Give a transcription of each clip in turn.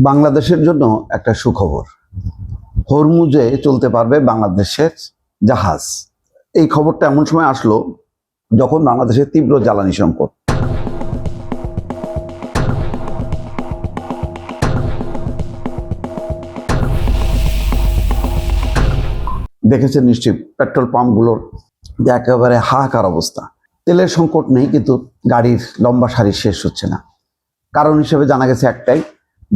বাংলাদেশের জন্য একটা সুখবর। হরমুজে চলতে পারবে বাংলাদেশের জাহাজ। এই খবরটা এমন সময় আসলো যখন বাংলাদেশের তীব্র জ্বালানি সংকট। দেখেছেন নিশ্চয়ই পেট্রোল পাম্পগুলোর যে একেবারে হাহাকার অবস্থা। তেলের সংকট নেই, কিন্তু গাড়ির লম্বা সারি শেষ হচ্ছে না। কারণ হিসেবে জানা গেছে একটাই,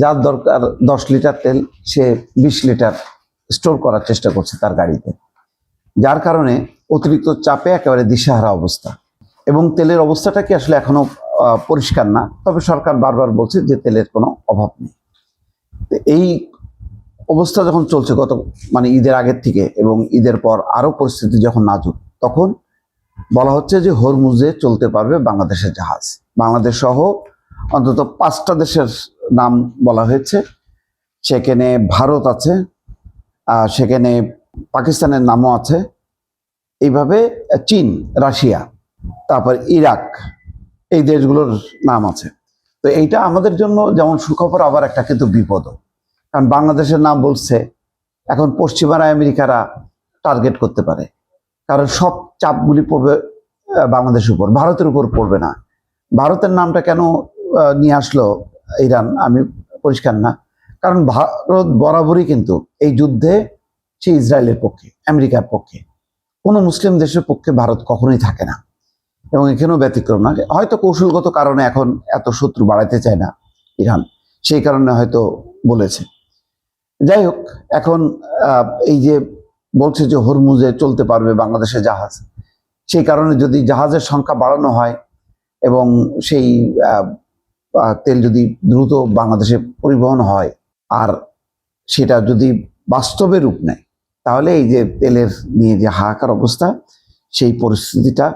যার দরকার 10 লিটার তেল সে 20 লিটার স্টোর করার চেষ্টা করছে তার গাড়িতে, যার কারণে অতিরিক্ত চাপে একেবারে দিশাহারা অবস্থা। এবং তেলের অবস্থাটা কি আসলে এখনো পরিষ্কার না, তবে সরকার বারবার বলছে যে তেলের কোনো অভাব নেই। এই অবস্থা যখন চলছে গত ঈদের আগের থেকে, এবং ঈদের পর আরো পরিস্থিতি যখন নাজুক, তখন বলা হচ্ছে যে হরমুজে চলতে পারবে বাংলাদেশের জাহাজ। বাংলাদেশ সহ অন্তত 5টা দেশের নাম বলা হয়েছে। সেখানে ভারত আছে, সেখানে পাকিস্তানের নামও আছে, এইভাবে চীন, রাশিয়া, তারপর ইরাক, এই দেশগুলোর নাম আছে। তো এইটা আমাদের জন্য যেমন সুখবর, আবার একটা কিন্তু বিপদও। কারণ বাংলাদেশের নাম বলছে, এখন পশ্চিমারা আমেরিকারা টার্গেট করতে পারে, কারণ সব চাপগুলি পড়বে বাংলাদেশের উপর, ভারতের উপর পড়বে না। ভারতের নামটা কেন নিয়ে আসলো ইরান, আমি পরিষ্কার না। কারণ ভারত বরাবরই কিন্তু এই যুদ্ধে সে ইসরায়েলের পক্ষে, আমেরিকার পক্ষে। কোনো মুসলিম দেশের পক্ষে ভারত কখনোই থাকে না, এবং এখানেও ব্যতিক্রম না। হয়তো কৌশলগত কারণে এখন এত শত্রু বাড়াইতে চায় না ইরান, সেই কারণে হয়তো বলেছে। যাই হোক, এখন এই যে বলছে যে হরমুজে চলতে পারবে বাংলাদেশের জাহাজ, সেই কারণে যদি জাহাজের সংখ্যা বাড়ানো হয় এবং সেই তেল যদি দ্রুত বাংলাদেশে পরিবহন হয়, আর সেটা যদি বাস্তবে রূপ নেয়, তাহলে এই যে তেলের নিয়ে যে হাহাকার অবস্থা, সেই পরিস্থিতিটা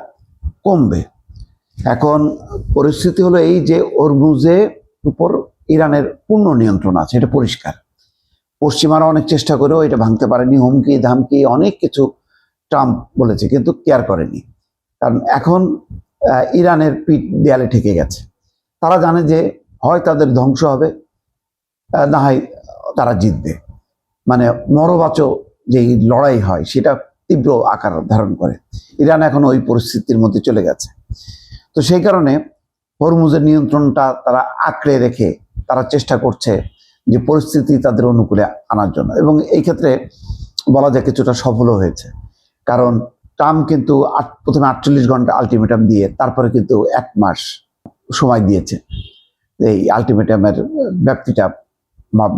কমবে। এখন পরিস্থিতি হলো এই যে হরমুজের উপর ইরানের পূর্ণ নিয়ন্ত্রণ আছে, এটা পরিষ্কার। পশ্চিমারা অনেক চেষ্টা করেও এটা ভাঙতে পারেনি, হুমকি ধামকি অনেক কিছু ট্রাম্প বলেছে, কিন্তু কেয়ার করেনি। কারণ এখন ইরানের পিঠ দেয়ালে ঠেকে গেছে। তারা জানে যে হয় তাদের ধ্বংস হবে, না হয় তারা জিতবে। মরবাচো যে লড়াই হয়, সেটা তীব্র আকার ধারণ করে। ইরান এখন ওই পরিস্থিতির মধ্যে চলে গেছে। তো সেই কারণে হরমুজের নিয়ন্ত্রণটা তারা আঁকড়ে রেখে তারা চেষ্টা করছে যে পরিস্থিতি তাদের অনুকূলে আনার জন্য, এবং এই ক্ষেত্রে বলা যায় কিছুটা সফলও হয়েছে। কারণ ট্রাম্প কিন্তু প্রথমে 48 ঘন্টা আলটিমেটাম দিয়ে তারপরে কিন্তু 1 মাস সময় দিয়েছে, এই আলটিমেটামের ব্যাপ্তিটা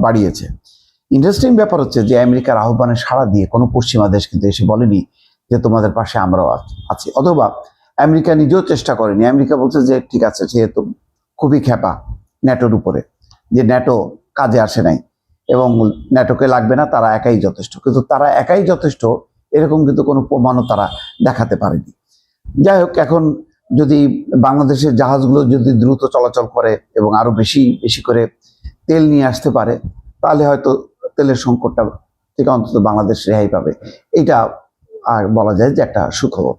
বাড়িয়েছে। ইন্টারেস্টিং ব্যাপার হচ্ছে যে আমেরিকার আহ্বানে সাড়া দিয়ে কোনো পশ্চিমা দেশ কিন্তু এসে বলেনি যে তোমাদের পাশে আমরাও আছি, অথবা আমেরিকা নিজেও চেষ্টা করেনি। আমেরিকা বলছে যে ঠিক আছে, যেহেতু খুবই খেপা ন্যাটোর উপরে, যে ন্যাটো কাজে আসে নাই এবং ন্যাটোকে লাগবে না, তারা একাই যথেষ্ট। কিন্তু তারা একাই যথেষ্ট এরকম কিন্তু কোনো প্রমাণও তারা দেখাতে পারেনি। যাই হোক, এখন যদি বাংলাদেশের জাহাজগুলো যদি দ্রুত চলাচল করে এবং আরো বেশি বেশি করে তেল নিয়ে আসতে পারে, তাহলে হয়তো তেলের সংকটটা থেকে অন্তত বাংলাদেশ রেহাই পাবে। এটা বলা যায় যে একটা সুখবর।